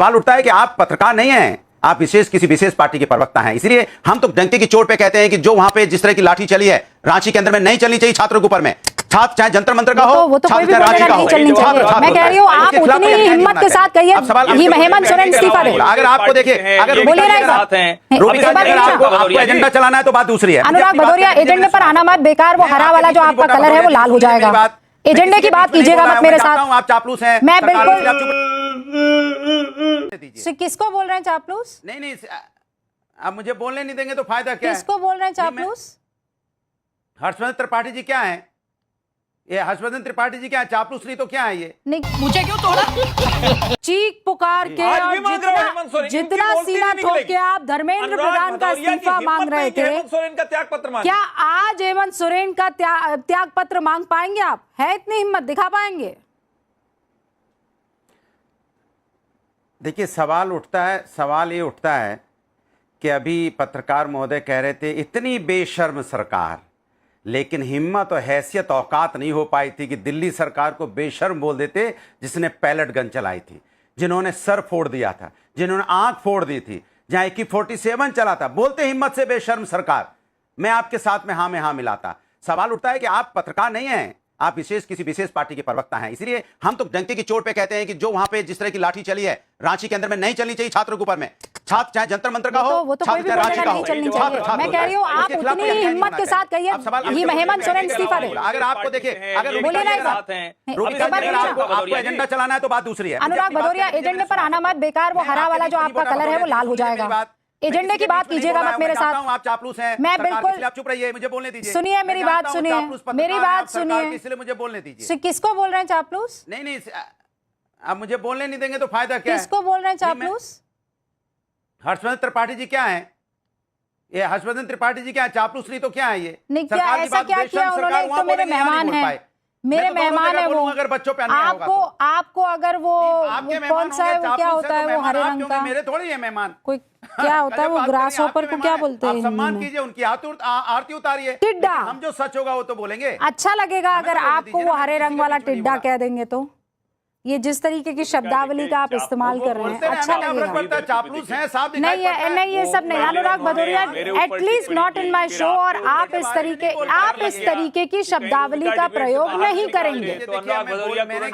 सवाल उठता है कि आप पत्रकार नहीं हैं, आप किसी विशेष पार्टी के प्रवक्ता हैं। इसलिए हम तो डंके की चोट पे कहते हैं कि जो वहां पे जिस तरह की लाठी चली है रांची के अंदर में नहीं चलनी चाहिए छात्रों के ऊपर में। छात्र चाहे जंतर मंतर का हो, वो तो कोई भी चाहे रांची का हो, नहीं चलनी चाहिए। मैं कह रही हूँ आप उतनी ही हिम्मत के साथ कहिए ये हेमंत सोरेन इस्तीफा दे। अगर आपको देखिए, अगर बोलिए ना, आपको एजेंडा चलाना है तो बात दूसरी है। अनुराग भदौरिया एजेंडे पर आना मत, बेकार। वो हरा वाला जो आपका कलर है वो लाल हो जाएगा। एजेंडे की बात कीजिएगा मत मेरे साथ। आप चापलूस हैं, मैं बिल्कुल। दीजिए। किसको बोल रहे हैं चापलूस? नहीं, आप मुझे बोलने नहीं देंगे तो फायदा क्या है? किसको बोल रहे हैं चापलूस? हर्षवर्धन त्रिपाठी जी क्या है? ये हर्षवर्धन त्रिपाठी जी क्या है? चापलूस नहीं तो क्या है ये? नहीं, मुझे क्यों तोड़ा? चीख पुकार के और जितना सीना ठोक के आप धर्मेंद्र प्रधान का इस्तीफा मांग रहे थे, क्या आज हेमंत सोरेन का त्याग पत्र मांग पाएंगे आप? है इतनी हिम्मत दिखा पाएंगे? देखिए, सवाल ये उठता है कि अभी पत्रकार महोदय कह रहे थे इतनी बेशर्म सरकार, लेकिन हिम्मत और हैसियत औकात नहीं हो पाई थी कि दिल्ली सरकार को बेशर्म बोल देते, जिसने पैलेट गन चलाई थी, जिन्होंने सर फोड़ दिया था, जिन्होंने आंख फोड़ दी थी, जहां AK-47 चला था, बोलते हिम्मत से बेशर्म सरकार। मैं आपके साथ में हाँ मिलाता। सवाल उठता है कि आप पत्रकार नहीं हैं, आप किसी विशेष पार्टी के प्रवक्ता हैं। इसलिए हम तो डंके की चोट पे कहते हैं कि जो वहां पे जिस तरह की लाठी चली है रांची के अंदर में नहीं चलनी चाहिए छात्रों के ऊपर में। छात्र चाहे जंतर मंतर का हो, वो तो कोई भी रांची का हो, नहीं चलनी चाहिए। मैं कह रही हूँ आप उतनी ही हिम्मत के साथ कहिए ये हेमंत सोरेन इस्तीफा दे। अगर आपको देखिए, अगर बोलिए ना, आपको एजेंडा चलाना है तो बात दूसरी है। अनुराग भदौरिया एजेंडे पर आना मत, बेकार। वो हरा वाला जो आपका कलर है वो लाल हो जाएगा। एजेंडे की बात कीजिएगा मत मेरे साथ। आप चापलूस हैं, मैं बिल्कुल। आप चुप रहिए, मुझे बोलने दीजिए। सुनिए मेरी बात, सुनिए मेरी बात, सुनिए। इसलिए मुझे बोलने दीजिए। किसको बोल रहे हैं चापलूस? नहीं, आप मुझे बोलने नहीं देंगे तो फायदा क्या है? किसको बोल रहे हैं चापलूस? हर्षवर्धन त्रिपाठी जी क्या है? ये हर्षवर्धन त्रिपाठी जी क्या है? चापलूस नहीं तो क्या है ये? नहीं, क्या ऐसा क्या किया उन्होंने? तो मेरे मेहमान हैं, मेरे मेहमान है वो। अगर बच्चों पे आपको अगर वो कौन सा है, वो क्या होता है, वो हरे रंग का? मेरे थोड़ी है मेहमान। कोई क्या होता है वो ग्रास हॉपर को क्या बोलते हैं? सम्मान कीजिए, उनकी आरती उतारिए। टिड्डा। हम जो सच होगा वो तो बोलेंगे। अच्छा लगेगा अगर आपको वो हरे रंग वाला टिड्डा कह देंगे तो। ये जिस तरीके की शब्दावली का आप इस्तेमाल कर रहे हैं, अच्छा लगेगा। चापलूस हैं, साफ नहीं ये सब नहीं। Anurag Bhadauria at least not in my show. और आप इस तरीके की शब्दावली का प्रयोग नहीं करेंगे।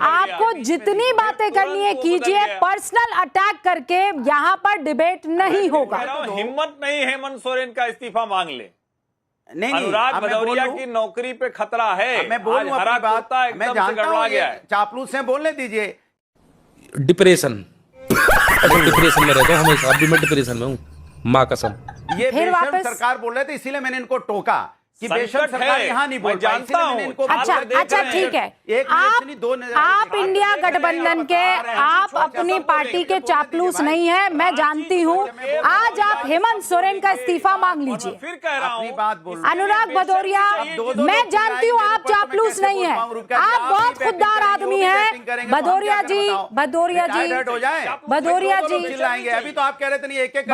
आपको जितनी बातें करनी है कीजिए, पर्सनल अटैक करके यहाँ पर डिबेट नहीं होगा। हिम्मत नहीं हेमंत सोरेन का इस्तीफा मांग ले। नहीं, अनुराग भदौरिया की नौकरी पे खतरा है। मैं बोलूं अपनी बात, मैं जानता हूं ये चापलूस हैं, बोलने दीजिए। डिप्रेशन में रहता हूँ हमेशा, अभी मैं डिप्रेशन में हूँ, माँ कसम। ये बेशर्म सरकार बोल रहे थे, इसीलिए मैंने इनको टोका कि बेशर्म सरकार यहाँ नहीं बोल पाई, इसलिए मैंने इनको। अच्छा ठीक है। आप इंडिया गठबंधन के, आप अपनी पार्टी के चापलूस नहीं है, मैं जानती हूँ। आज आप हेमंत सोरेन का इस्तीफा मांग लीजिए। फिर कह रहा हूँ अनुराग भदौरिया, मैं जानती हूँ आप चापलूस नहीं है, आप बहुत खुददार आदमी हैं। भदौरिया जी अभी तो आप कह रहे थे नहीं, एक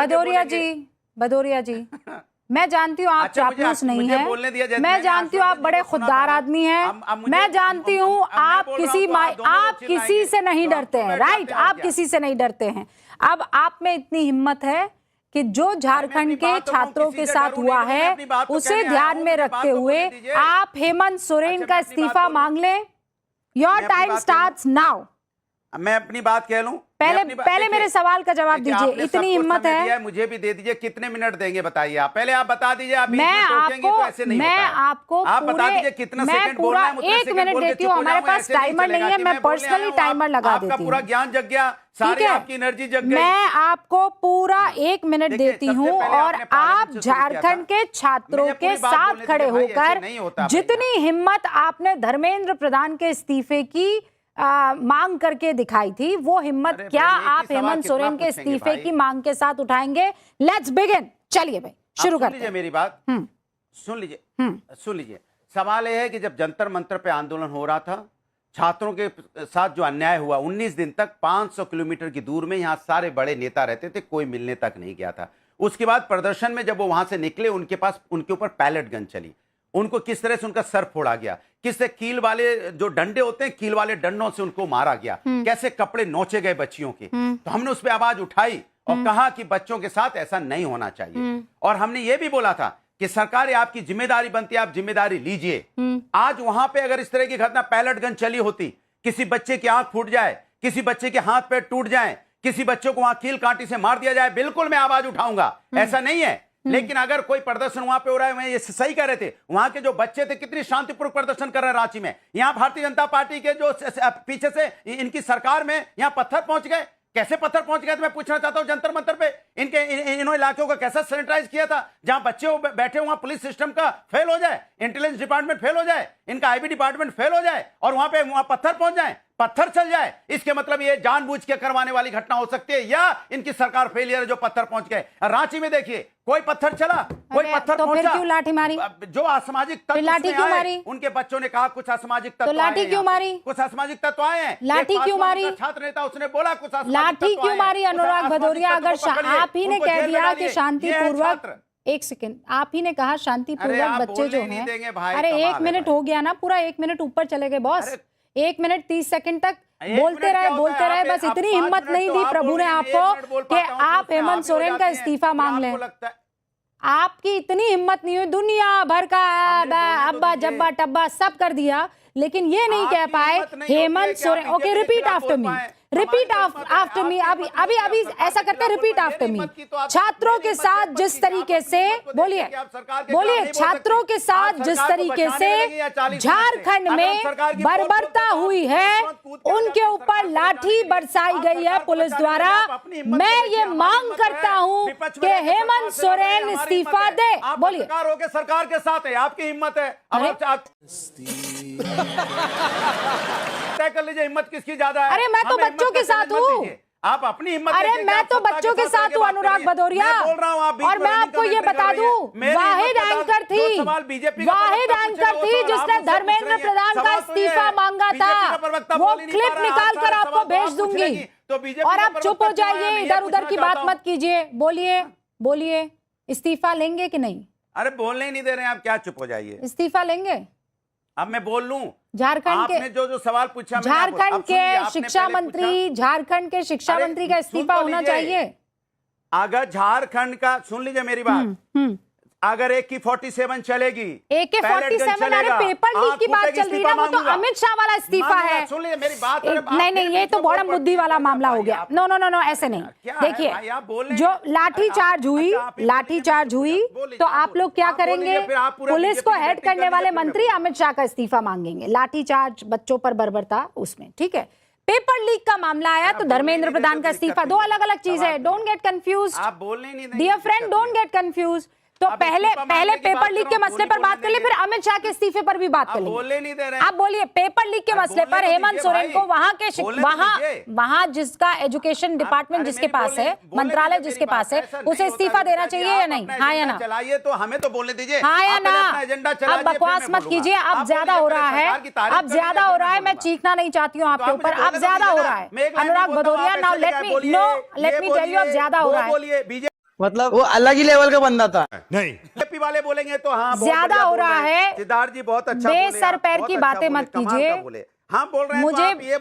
भदौरिया जी मैं जानती हूँ आप चापलूस नहीं है, मैं जानती हूँ आप बड़े खुददार आदमी हैं, मैं जानती हूँ आप किसी से नहीं डरते हैं, राइट? आप किसी से नहीं डरते हैं। अब आप में इतनी हिम्मत है कि जो झारखंड के छात्रों के साथ हुआ है उसे ध्यान में रखते हुए आप हेमंत सोरेन का इस्तीफा मांग लें। Your time starts now. मैं अपनी बात कह लूं, पहले मेरे सवाल का जवाब दीजिए। इतनी हिम्मत है, मुझे भी दे दीजिए। कितने मिनट देंगे बताइए? आप पहले आप बता दीजिए। आप आपको आप बता दीजिए कितना सेकंड बोलना है। 1 मिनट देती हूँ, हमारे पास टाइमर नहीं है, मैं पर्सनली टाइमर लगा देती हूँ। आपका पूरा ज्ञान जग गया, सारी आपकी एनर्जी जग गई। मैं आपको पूरा 1 मिनट देती हूँ और आप झारखंड के छात्रों के साथ खड़े होकर जितनी हिम्मत आपने धर्मेंद्र प्रधान के इस्तीफे की मांग करके दिखाई थी, वो हिम्मत क्या आप हेमंत सोरेन के इस्तीफे की मांग के साथ उठाएंगे? Let's begin. चलिए भाई शुरू करते हैं। मेरी बात सुन लीजिए। सवाल यह है कि जब जंतर मंतर पे आंदोलन हो रहा था, छात्रों के साथ जो अन्याय हुआ, 19 दिन तक 500 किलोमीटर की दूर में यहाँ सारे बड़े नेता रहते थे, कोई मिलने तक नहीं गया था। उसके बाद प्रदर्शन में जब वो वहां से निकले, उनके ऊपर पैलेट गन चली। उनको किस तरह से उनका सर फोड़ा गया, किससे कील वाले जो डंडे होते हैं, कील वाले डंडों से उनको मारा गया, कैसे कपड़े नोचे गए बच्चियों के। तो हमने उस पर आवाज उठाई और कहा कि बच्चों के साथ ऐसा नहीं होना चाहिए। और हमने ये भी बोला था कि सरकार ये आपकी जिम्मेदारी बनती है, आप जिम्मेदारी लीजिए। आज वहां पे अगर इस तरह की घटना पैलेट गन चली होती, किसी बच्चे की आंख फूट जाए, किसी बच्चे के हाथ पैर टूट जाए, किसी बच्चे को वहां कील कांटी से मार दिया जाए, बिल्कुल मैं आवाज उठाऊंगा, ऐसा नहीं है। लेकिन अगर कोई प्रदर्शन वहां पे हो रहा है, मैं ये सही कह रहे थे, वहां के जो बच्चे थे कितनी शांतिपूर्वक प्रदर्शन कर रहे हैं रांची में, यहां भारतीय जनता पार्टी के जो पीछे से इनकी सरकार में यहां पत्थर पहुंच गए। कैसे पत्थर पहुंच गए तो मैं पूछना चाहता हूं, जंतर मंतर पे इन्होंने इलाकों का कैसा सैनिटाइज किया था, जहां बच्चे बैठे वहां पुलिस सिस्टम का फेल हो जाए, इंटेलिजेंस डिपार्टमेंट फेल हो जाए, इनका आईबी डिपार्टमेंट फेल हो जाए और वहां पत्थर पहुंच जाए, पत्थर चल जाए। इसके मतलब ये जानबूझ के करवाने वाली घटना हो सकती है या इनकी सरकार फेलियर है जो पत्थर पहुंच गए। रांची में देखिए कोई पत्थर चला, कोई पत्थर तो पहुंचा, फिर क्यों लाठी मारी? जो असामाजिक तत्व लाठी क्यों मारी? उनके बच्चों ने कहा कुछ असामाजिक तत्व तो लाठी क्यों मारी? कुछ असामाजिक तत्व आए हैं, लाठी क्यों मारी? छात्र नेता उसने बोला कुछ लाठी क्यों मारी? अनुराग भदौरिया, अगर आप ही ने कह दिया कि शांतिपूर्वक, एक सेकंड, आप ही ने कहा शांतिपूर्वक बच्चे जो हैं, अरे 1 मिनट हो गया ना, पूरा 1 मिनट ऊपर चले गए बॉस, 1 मिनट 30 सेकंड तक बोलते रहे। बस इतनी हिम्मत नहीं दी प्रभु ने आपको कि आप हेमंत सोरेन का इस्तीफा मांग लें। आपकी इतनी हिम्मत नहीं हुई, दुनिया भर का अब्बा जब्बा टब्बा सब कर दिया, लेकिन ये नहीं कह पाए Hemant Soren. Okay, repeat after me, repeat after me. अभी ऐसा करते हैं, रिपीट आफ्टर मी। छात्रों के साथ जिस तरीके से बोलिए छात्रों के साथ जिस तरीके से झारखंड में बर्बरता हुई है, उनके ऊपर लाठी बरसाई गई है पुलिस द्वारा। मैं ये मांग करता हूं कि हेमंत सोरेन इस्तीफा दे। बोलिए, सरकार के साथ है, आपकी हिम्मत है, तय कर लीजिए हिम्मत किसकी ज्यादा है। अरे मैं तो बच्चों के साथ हूँ, आप अपनी हिम्मत। अरे मैं तो बच्चों के साथ हूँ अनुराग भदौरिया, और मैं आपको ये बता दूं, वाहिद एंकर थी जिसने धर्मेंद्र प्रधान का इस्तीफा मांगा था, वो क्लिप निकाल कर आपको भेज दूंगी। और आप चुप हो जाइए, इधर उधर की बात मत कीजिए। बोलिए इस्तीफा लेंगे कि नहीं? अरे बोलने ही नहीं दे रहे हैं आप, क्या चुप हो जाइए? इस्तीफा लेंगे? अब मैं बोल लूं, झारखंड के जो सवाल पूछा, झारखंड के शिक्षा मंत्री का इस्तीफा होना चाहिए। अगर झारखंड का, सुन लीजिए मेरी बात, अगर AK-47 चलेगी, AK-47, अरे पेपर लीक की बात चल रही है ना, वो तो अमित शाह वाला इस्तीफा है। सुन लीजिए मेरी बात। नहीं, ये तो बड़ा बुद्धि वाला मामला हो गया। नो, ऐसे नहीं। देखिए, जो लाठीचार्ज हुई तो आप लोग क्या करेंगे? पुलिस को हेड करने वाले मंत्री अमित शाह का इस्तीफा मांगेंगे, लाठीचार्ज, बच्चों पर बर्बरता, उसमें ठीक है। पेपर लीक का मामला आया तो धर्मेंद्र प्रधान का इस्तीफा, दो अलग अलग चीज है। डोंट गेट कंफ्यूज, आप बोलने नहीं, dear friend, don't get confuse. तो पहले पेपर लीक के मसले पर बात कर ले, फिर अमित शाह के इस्तीफे पर भी बात कर ले। बोलने नहीं दे रहे। आप बोलिए पेपर लीक के मसले पर हेमंत सोरेन को वहां जिसका एजुकेशन डिपार्टमेंट जिसके पास है, मंत्रालय जिसके पास है, उसे इस्तीफा देना चाहिए या नहीं? हाँ या ना? चलाइए तो हमें तो बोलने दीजिए, हाँ या ना? अब बकवास मत कीजिए, अब ज्यादा हो रहा है, मैं चीखना नहीं चाहती हूँ आपके ऊपर, अब ज्यादा हो रहा है। Anurag Bhadauria, now let me tell you, अब ज्यादा हो रहा है, मतलब वो अलग ही लेवल का बंदा था। नहीं, बीजेपी वाले बोलेंगे तो हाँ ज्यादा हो रहा है। सिद्धार्थ जी बहुत अच्छा, बेसर पैर की बातें मत कीजिए। हाँ बोल रहे हैं, मुझे तो आप ये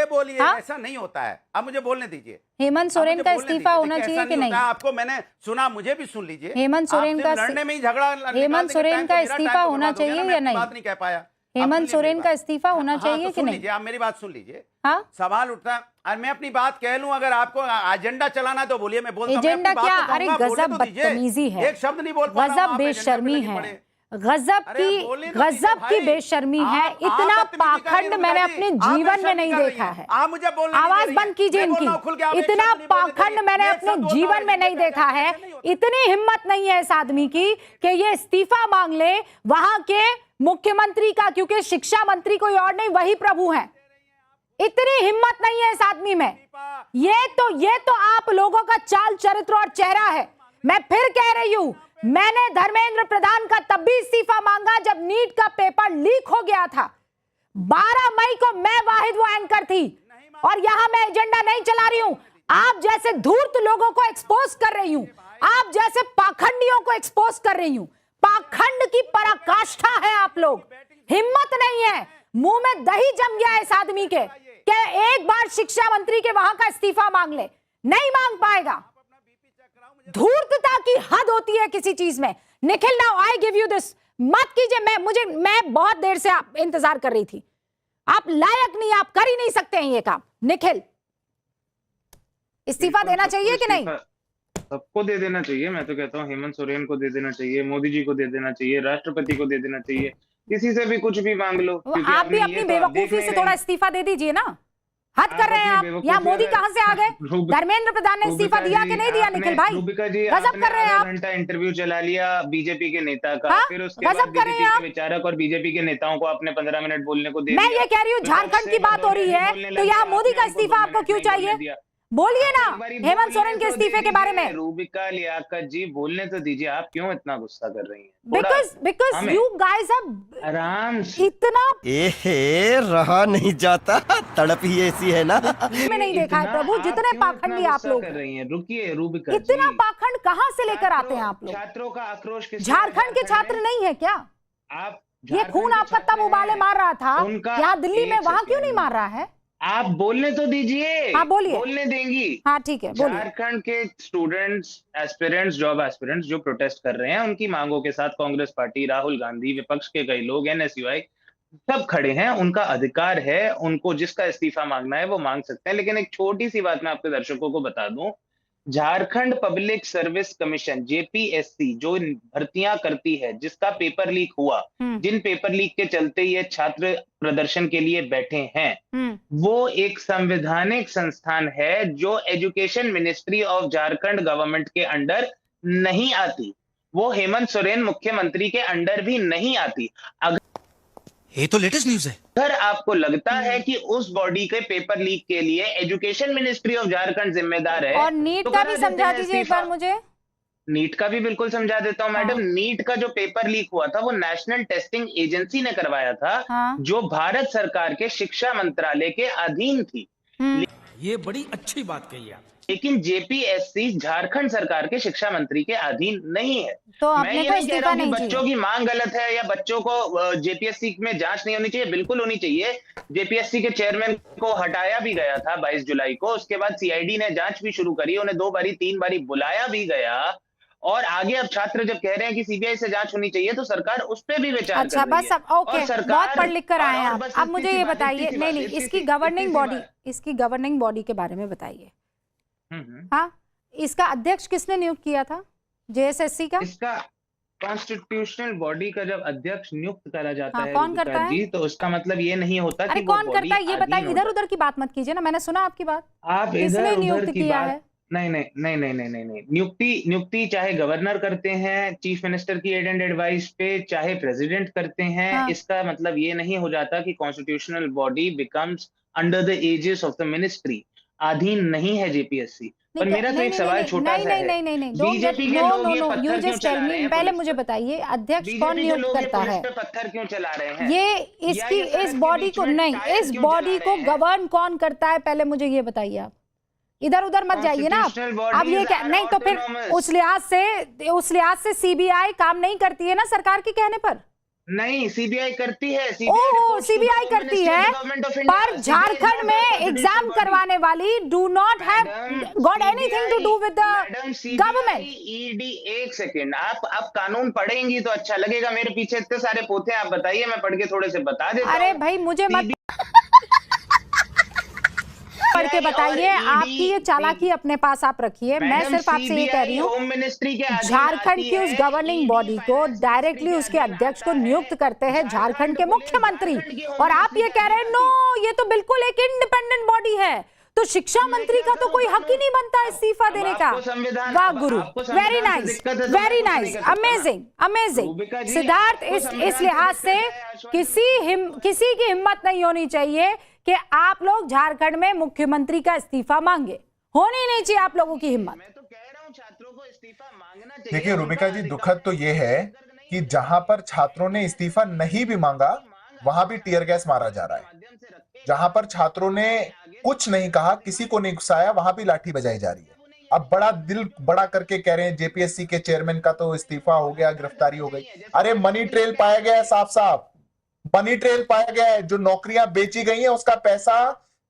बोलिए, ऐसा नहीं होता है। अब मुझे बोलने दीजिए। हेमंत सोरेन का इस्तीफा होना चाहिए कि नहीं? आपको मैंने सुना, मुझे भी सुन लीजिए। हेमंत सोरेन का लड़ने में ही झगड़ा, हेमंत सोरेन का इस्तीफा होना चाहिए या नहीं? बात नहीं कह पाया। हेमंत सोरेन का इस्तीफा होना चाहिए कि नहीं? आप मेरी बात सुन लीजिए। हाँ, सवाल उठता है, और मैं अपनी बात कह लूं, अगर आपको एजेंडा चलाना तो बोलिए, मैं बोलता हूं। एजेंडा क्या? अरे गजब बदतमीजी है, एक शब्द नहीं बोल पा रहा हूं, गजब बेशर्मी है, गजब की बेशर्मी है। इतना पाखंड मैंने अपने जीवन में नहीं देखा है। आप मुझे बोलने, आवाज बंद कीजिए इनकी। इतना पाखंड मैंने अपने जीवन में नहीं देखा है। इतनी हिम्मत नहीं है इस आदमी की कि ये इस्तीफा मांग ले वहां के मुख्यमंत्री का, क्योंकि शिक्षा मंत्री कोई और नहीं, वही प्रभु हैं। इतनी हिम्मत नहीं है इस आदमी में। ये तो आप लोगों का चाल चरित्र और चेहरा है। मैं फिर कह रही हूं, मैंने धर्मेंद्र प्रधान का तब भी इस्तीफा मांगा जब नीट का पेपर लीक हो गया था। 12 मई को मैं वाहिद वो एंकर थी, और यहां मैं एजेंडा नहीं चला रही हूं। आप जैसे धूर्त लोगों को एक्सपोज कर रही हूं, आप जैसे पाखंडियों को एक्सपोज कर रही हूं। पाखंड की पराकाष्ठा है आप लोग। हिम्मत नहीं है, मुंह में दही जम गया इस आदमी के कि एक बार शिक्षा मंत्री के वहां का इस्तीफा मांग ले, नहीं मांग पाएगा। धूर्तता की हद होती है किसी चीज में। Nikhil, now I give you this, मत कीजिए। मैं बहुत देर से इंतजार कर रही थी। आप लायक नहीं, आप कर ही नहीं सकते हैं ये काम। निखिल, इस्तीफा देना चाहिए कि नहीं? सबको दे देना चाहिए। मैं तो कहता हूँ हेमंत सोरेन को दे देना चाहिए, मोदी जी को दे देना चाहिए, राष्ट्रपति को दे देना चाहिए, किसी से भी कुछ भी मांग लो। आप भी अपनी बेवकूफी से थोड़ा इस्तीफा दे दीजिए ना। हद कर रहे हैं आप। यहाँ मोदी कहाँ से आ गए? धर्मेंद्र प्रधान ने इस्तीफा दिया कि नहीं दिया? निखिल भाई, गजब कर रहे हैं आप। घंटा इंटरव्यू चला लिया बीजेपी के नेता का, फिर उसके बाद बीजेपी के विचारक और बीजेपी के नेताओं को आपने 15 मिनट बोलने को दे दिया। मैं ये कह रही हूँ, झारखंड की बात हो रही है तो यहाँ मोदी का इस्तीफा आपको क्यों चाहिए? बोलिए ना हेमंत सोरेन के इस्तीफे के बारे में। रूबिका लियाकत जी, बोलने तो दीजिए, आप क्यों इतना गुस्सा कर रही हैं? बिकॉज यू गाइस आर आराम से। इतना रहा नहीं जाता, तड़प ही ऐसी है ना। मैं नहीं देखा है प्रभु, जितने पाखंडी आप लोग कर रही हैं। रुकिए रूबिका जी, इतना पाखंड कहाँ से लेकर आते हैं आप लोग? छात्रों का आक्रोश झारखंड के छात्र नहीं है क्या? आप ये खून आप पत्ता उबाले मार रहा था यहाँ दिल्ली में, वहां क्यों नहीं मार रहा है? आप बोलने तो दीजिए। हाँ बोलिए। बोलने देंगी? हाँ ठीक है, बोलिए। झारखंड के स्टूडेंट्स, एस्पिरेंट्स, जॉब एस्पिरेंट्स जो प्रोटेस्ट कर रहे हैं, उनकी मांगों के साथ कांग्रेस पार्टी, राहुल गांधी, विपक्ष के कई लोग, एनएसयूआई सब खड़े हैं। उनका अधिकार है, उनको जिसका इस्तीफा मांगना है वो मांग सकते हैं। लेकिन एक छोटी सी बात मैं आपके दर्शकों को बता दूं, Jharkhand public service commission JPSC जो भर्तियां करती है, जिसका पेपर लीक हुआ, जिन पेपर लीक के चलते ये छात्र प्रदर्शन के लिए बैठे हैं, वो एक संवैधानिक संस्थान है जो education ministry of Jharkhand government के अंडर नहीं आती। वो हेमंत सोरेन मुख्यमंत्री के अंडर भी नहीं आती। ये तो लेटेस्ट न्यूज़ है। अगर आपको लगता है कि उस बॉडी के पेपर लीक के लिए एजुकेशन मिनिस्ट्री ऑफ झारखंड जिम्मेदार है, और नीट का भी समझा दीजिए एक बार मुझे। नीट का भी बिल्कुल समझा देता हूं मैडम। नीट का जो पेपर लीक हुआ था वो नेशनल टेस्टिंग एजेंसी ने करवाया था, जो भारत सरकार के शिक्षा मंत्रालय के अधीन थी। ये बड़ी अच्छी बात कही आप। लेकिन जेपीएससी झारखंड सरकार के शिक्षा मंत्री के अधीन नहीं है। तो मैं ये नहीं कह रहा हूं कि बच्चों की मांग गलत है या बच्चों को जेपीएससी में जांच नहीं होनी चाहिए, बिल्कुल होनी चाहिए। जेपीएससी के चेयरमैन को हटाया भी गया था 22 जुलाई को। उसके बाद सीआईडी ने जांच भी शुरू करी, उन्हें 2 बारी 3 बारी बुलाया भी गया। और आगे अब छात्र जब कह रहे हैं कि सीबीआई से जांच होनी चाहिए तो सरकार उस पर भी विचार अच्छा कर रही बस अब ओके, बहुत पढ़ लिख कर आए हैं आप। अब मुझे ये बताइए, नहीं इसकी गवर्निंग बॉडी के बारे में बताइए। हाँ, इसका अध्यक्ष किसने नियुक्त किया था? जेएसएससी का? इसका कॉन्स्टिट्यूशनल बॉडी का जब अध्यक्ष नियुक्त करा जाता है कौन करता है? तो उसका मतलब ये नहीं होता कि कौन करता है ये बताइए। इधर उधर की बात मत कीजिए ना, मैंने सुना आपकी बात। आप किसने नियुक्त किया है? नहीं। नियुक्ति चाहे गवर्नर करते हैं चीफ मिनिस्टर की एड एंड एडवाइस पे, चाहे प्रेसिडेंट करते हैं। इसका मतलब ये नहीं हो जाता कि constitutional body becomes under the aegis of the ministry. अधीन नहीं है जेपीएससी। पर मेरा तो एक सवाल छोटा सा है, बीजेपी के लोग ये पत्थर क्यों चला रहे हैं? पहले मुझे बताइए, अध्यक्ष कौन नियुक्त करता है? पत्थर क्यों चला रहे हैं? ये इस बॉडी को नहीं, इस बॉडी को गवर्न कौन करता है पहले मुझे ये बताइए। आप इधर उधर मत जाइए ना। अब ये क्या, नहीं तो फिर उस लिहाज से सीबीआई काम नहीं करती है ना सरकार के कहने पर? नहीं, सीबीआई करती है। सीबीआई करती है, पर झारखंड में एग्जाम करवाने वाली do not have got anything to do with the government. ED, एक सेकेंड, आप कानून पढ़ेंगी तो अच्छा लगेगा। मेरे पीछे इतने सारे पोथे, आप बताइए, मैं पढ़ के थोड़े से बता देता हूं। अरे भाई मुझे मत पढ़ के बताइए, आपकी ये चालाकी अपने पास आप रखिए। मैं सिर्फ आपसे ये कह रही हूँ, झारखंड की उस गवर्निंग बॉडी को डायरेक्टली उसके अध्यक्ष को नियुक्त करते हैं झारखंड के मुख्यमंत्री, और आप ये कह रहे हैं नो, ये तो बिल्कुल एक इंडिपेंडेंट बॉडी है, तो शिक्षा मंत्री का तो कोई हक ही नहीं बनता इस्तीफा देने का। वाह गुरु, very nice, very nice, amazing, amazing. Siddharth, इस लिहाज से किसी की हिम्मत नहीं होनी चाहिए कि आप लोग झारखंड में मुख्यमंत्री का इस्तीफा मांगे। होनी नहीं चाहिए आप लोगों की हिम्मत। मैं तो कह रहा हूं छात्रों को इस्तीफा मांगना चाहिए। देखिए रूबिका जी, दुखद तो ये है कि जहां पर छात्रों ने इस्तीफा नहीं भी मांगा वहां भी टीयर गैस मारा जा रहा है। जहां पर छात्रों ने कुछ नहीं कहा, किसी को नहीं गुस्साया, वहां भी लाठी बजाई जा रही है। अब बड़ा दिल बड़ा करके कह रहे हैं जेपीएससी के चेयरमैन का तो इस्तीफा हो गया, गिरफ्तारी हो गई। अरे मनी ट्रेल पाया गया है, साफ साफ मनी ट्रेल पाया गया है। जो नौकरियां बेची गई हैं उसका पैसा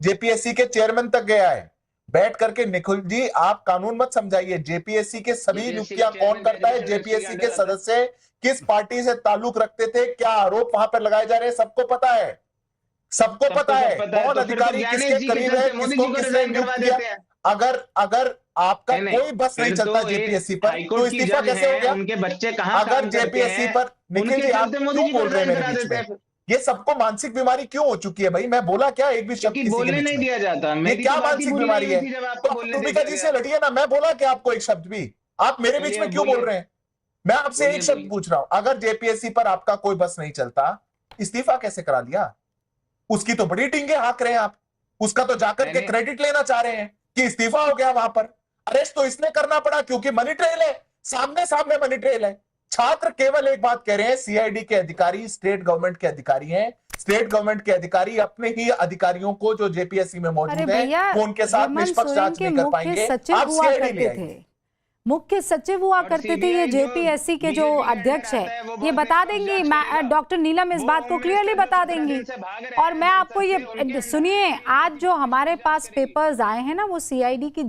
जेपीएससी के चेयरमैन तक गया है। बैठ करके निखिल जी आप कानून मत समझाइए। जेपीएससी के सभी नियुक्तियां कौन करता है, जेपीएससी के सदस्य किस पार्टी से ताल्लुक रखते थे, क्या आरोप वहां पर लगाए जा रहे हैं, सबको पता है, सबको पता है कौन अधिकारी किसके करीब है, किसको किसने नियुक्त किया। अगर आपका कोई बस नहीं चलता जेपीएससी पर तो इस्तीफा कैसे हो गया? उनके बच्चे कहां अगर जेपीएससी पर निखिल जी आप क्यों बोल रहे हैं मेरे बीच में? ये सबको मानसिक बीमारी क्यों हो चुकी है भाई? मैं बोला क्या एक भी शब्द किसी के बीच नहीं में? दिया जाता। ये क्या मानसिक बीमारी है? तो भूमिका जी से लड़िए ना। मैं बोला क्या आपको एक शब्द भी? आप मेरे बीच में क्यों बोल रहे हैं? मैं आपसे एक शब्द पूछ रहा हूं, अगर जेपीएससी पर आपका कोई बस नहीं चलता इस्तीफा कैसे करा दिया? उसकी तो बड़ी टींगे हाँक रहे हैं आप, उसका तो जाकर के क्रेडिट लेना चाह रहे हैं कि इस्तीफा हो गया। वहां पर अरेस्ट तो इसने करना पड़ा क्योंकि मनी ट्रेल है, सामने सामने मनी ट्रेल है। छात्र केवल एक बात कह रहे हैं, सीआईडी के अधिकारी स्टेट गवर्नमेंट के अधिकारी हैं, स्टेट गवर्नमेंट के अधिकारी अपने ही अधिकारियों को जो जेपीएससी में मौजूद है वो उनके साथ निष्पक्ष जांच नहीं कर पाएंगे। आप सीआईडी ले आइए। मुख्य सचिव हुआ करते थे ये जेपीएससी के जो अध्यक्ष है, ये बता देंगी, डॉक्टर नीलम इस बात को क्लियरली बता देंगी। और मैं आपको ये सुनिए, आज जो हमारे पास पेपर्स आए हैं ना वो सीआईडी की